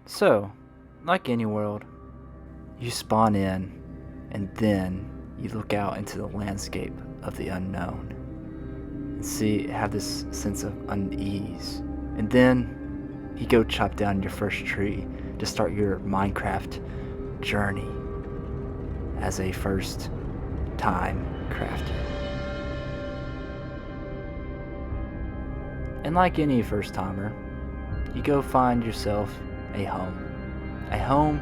So, like any world, you spawn in, and then you look out into the landscape of the unknown and have this sense of unease. And then you go chop down your first tree to start your Minecraft journey as a first time crafter. And like any first timer, you go find yourself a home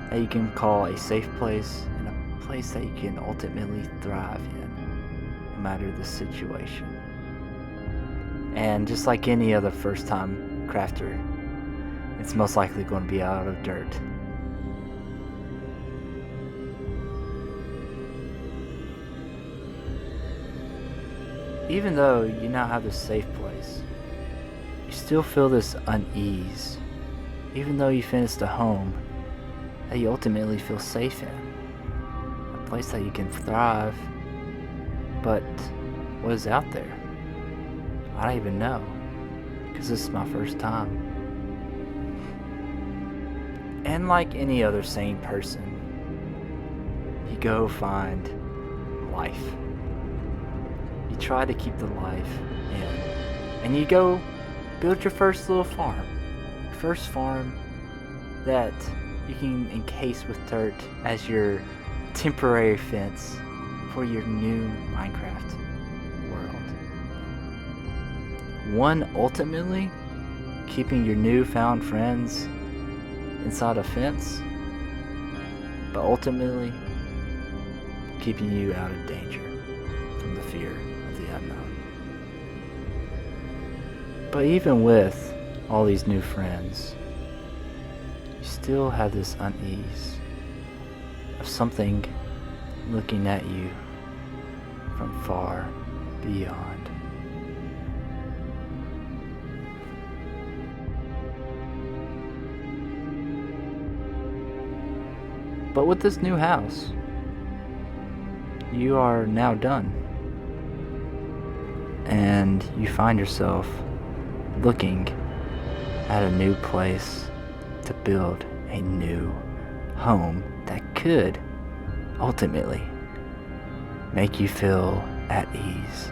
that you can call a safe place, and a place that you can ultimately thrive in, no matter the situation. And just like any other first time crafter, it's most likely going to be out of dirt. Even though you now have this safe place, you still feel this unease, even though you finished a home that you ultimately feel safe in, a place that you can thrive. But what is out there? I don't even know, because this is my first time. And like any other sane person, you go find life. You try to keep the life in, and you go build your first little farm. First farm that you can encase with dirt as your temporary fence for your new Minecraft world. One ultimately keeping your newfound friends inside a fence, but ultimately keeping you out of danger from the fear of the unknown. But even with all these new friends, you still have this unease of something looking at you from far beyond. But with this new house, you are now done, and you find yourself looking at a new place to build a new home that could ultimately make you feel at ease.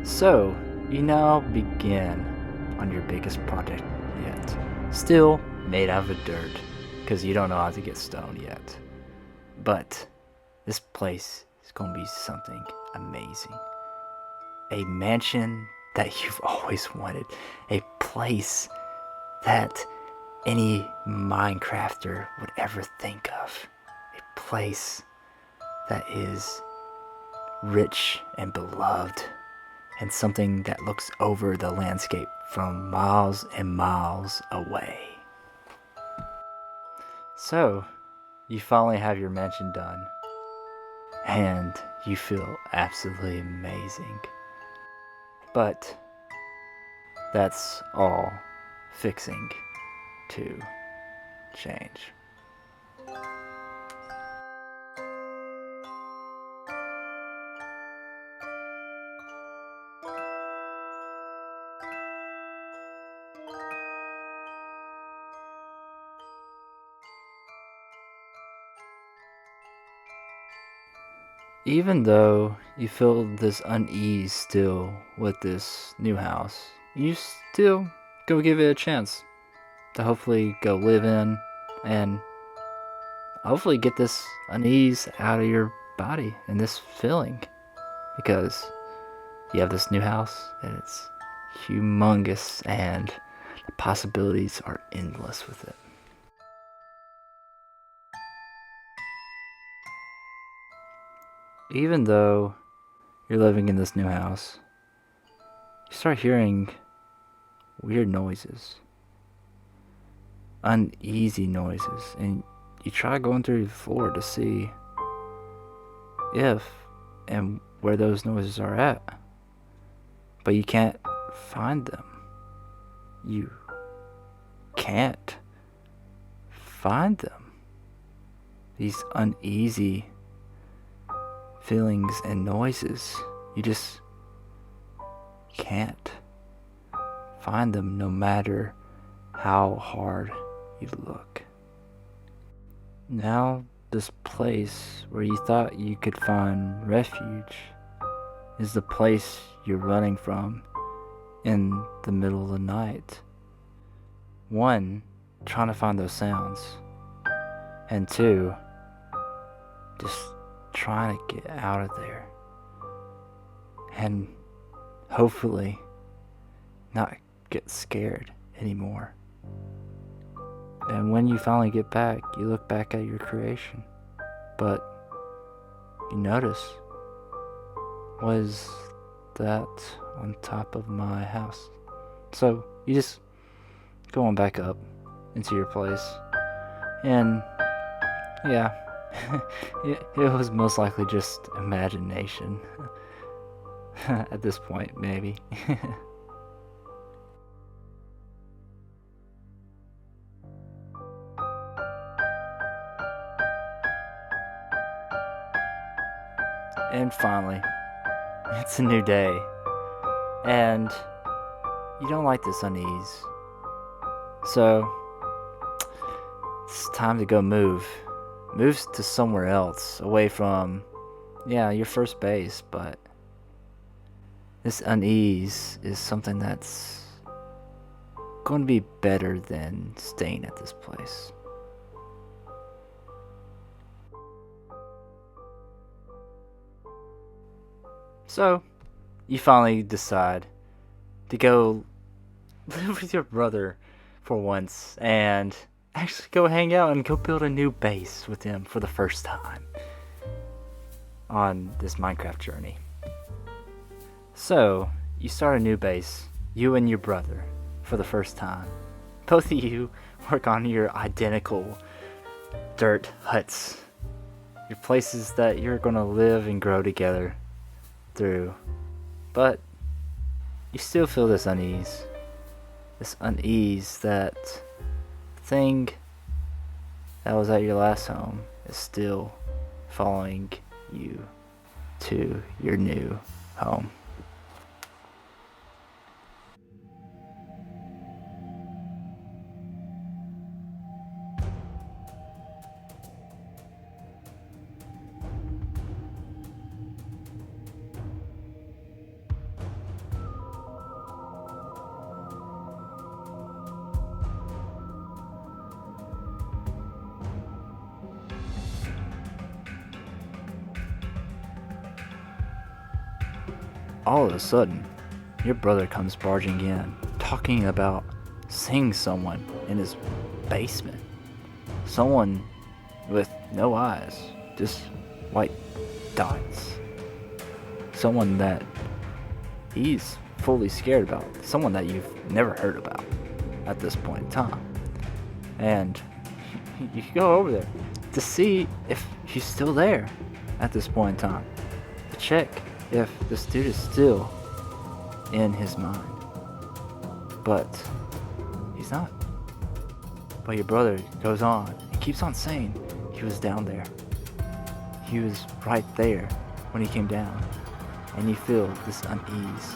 So, you now begin on your biggest project yet. Still made out of dirt, because you don't know how to get stone yet. But this place is going to be something amazing. A mansion that you've always wanted. A place that any Minecrafter would ever think of. A place that is rich and beloved, and something that looks over the landscape from miles and miles away. So, you finally have your mansion done, and you feel absolutely amazing. But that's all fixing to change. Even though you feel this unease still with this new house, you still go give it a chance to hopefully go live in and hopefully get this unease out of your body and this feeling, because you have this new house and it's humongous and the possibilities are endless with it. Even though you're living in this new house, you start hearing weird noises, uneasy noises, and you try going through the floor to see if and where those noises are at, but you can't find them. You can't find them. These uneasy feelings and noises, you just can't find them no matter how hard you look. Now, this place where you thought you could find refuge is the place you're running from in the middle of the night. One, trying to find those sounds, and two, just trying to get out of there and hopefully not get scared anymore. And when you finally get back, you look back at your creation, but you notice, was that on top of my house? So you just go on back up into your place, and yeah, it was most likely just imagination at this point, maybe. And finally, it's a new day, and you don't like this unease. So, it's time to go move. Move to somewhere else, away from, your first base, but this unease is something that's going to be better than staying at this place. So, you finally decide to go live with your brother for once and actually go hang out and go build a new base with him for the first time on this Minecraft journey. So, you start a new base, you and your brother, for the first time. Both of you work on your identical dirt huts, your places that you're going to live and grow together through. But you still feel this unease. This unease that thing that was at your last home is still following you to your new home. All of a sudden, your brother comes barging in, talking about seeing someone in his basement. Someone with no eyes, just white dots. Someone that he's fully scared about. Someone that you've never heard about at this point in time. And you go over there to see if he's still there at this point in time. To check if this dude is still in his mind. But he's not. But your brother goes on and keeps on saying he was down there. He was right there when he came down. And you feel this unease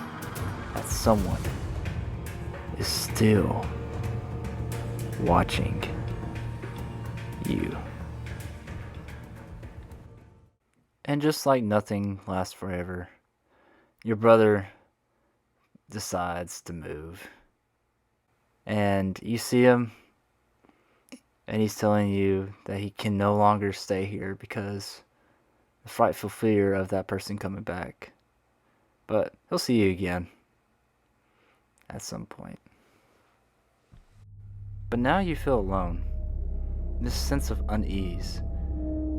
that someone is still watching you. And just like nothing lasts forever, your brother decides to move. And you see him, and he's telling you that he can no longer stay here because the frightful fear of that person coming back. But he'll see you again at some point. But now you feel alone. This sense of unease.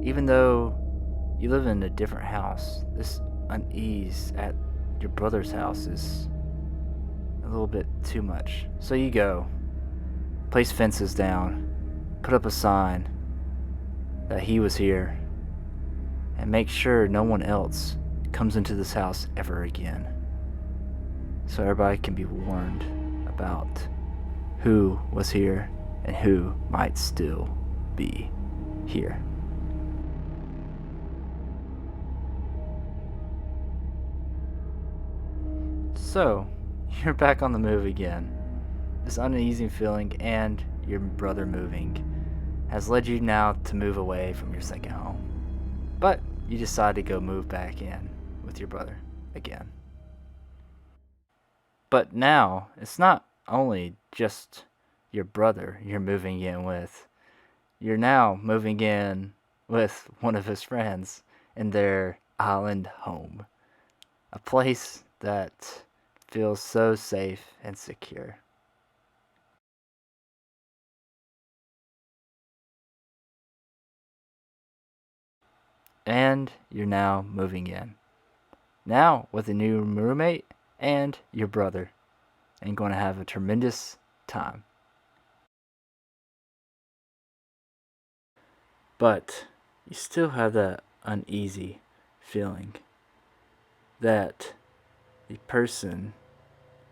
Even though you live in a different house, this unease at your brother's house is a little bit too much. So you go, place fences down, put up a sign that he was here, and make sure no one else comes into this house ever again. so everybody can be warned about who was here and who might still be here. So, you're back on the move again. This uneasy feeling and your brother moving has led you now to move away from your second home. But you decide to go move back in with your brother again. But now, it's not only just your brother you're moving in with. You're now moving in with one of his friends in their island home. A place that feels so safe and secure. And you're now moving in. Now with a new roommate and your brother. And going to have a tremendous time. But you still have that uneasy feeling that the person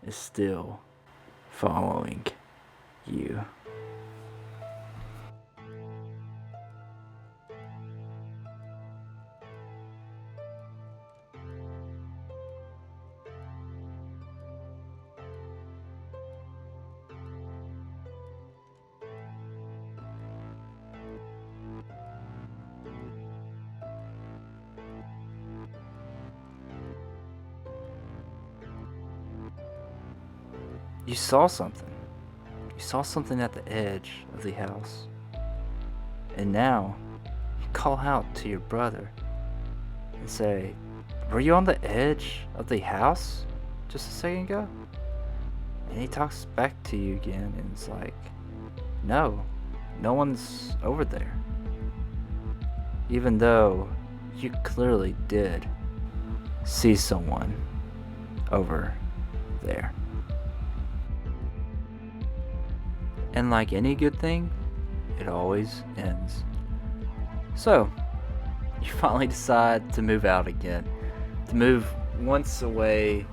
is still following you. You saw something. You saw something at the edge of the house. And now you call out to your brother and say, "Were you on the edge of the house just a second ago?" And he talks back to you again and it's like, "No, no one's over there." Even though you clearly did see someone over there. And like any good thing, it always ends. So, you finally decide to move out again. To move once away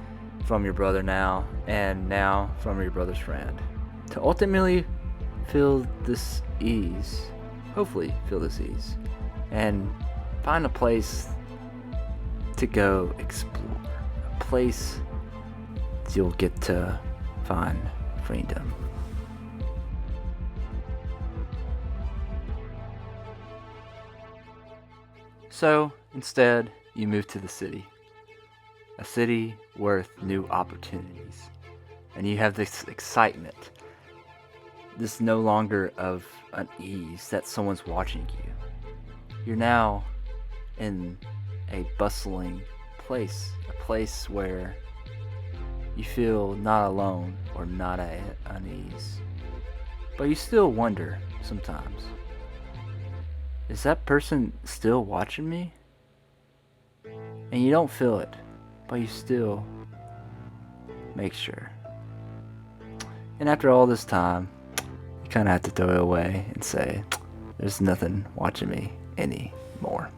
from your brother now, and now from your brother's friend. To ultimately feel this ease, hopefully feel this ease, and find a place to go explore. A place you'll get to find freedom. So, instead, you move to the city. A city worth new opportunities. And you have this excitement. This no longer of unease that someone's watching you. You're now in a bustling place. A place where you feel not alone or not at unease. But you still wonder sometimes. Is that person still watching me? And you don't feel it, but you still make sure. And after all this time, you kind of have to throw it away and say, there's nothing watching me anymore.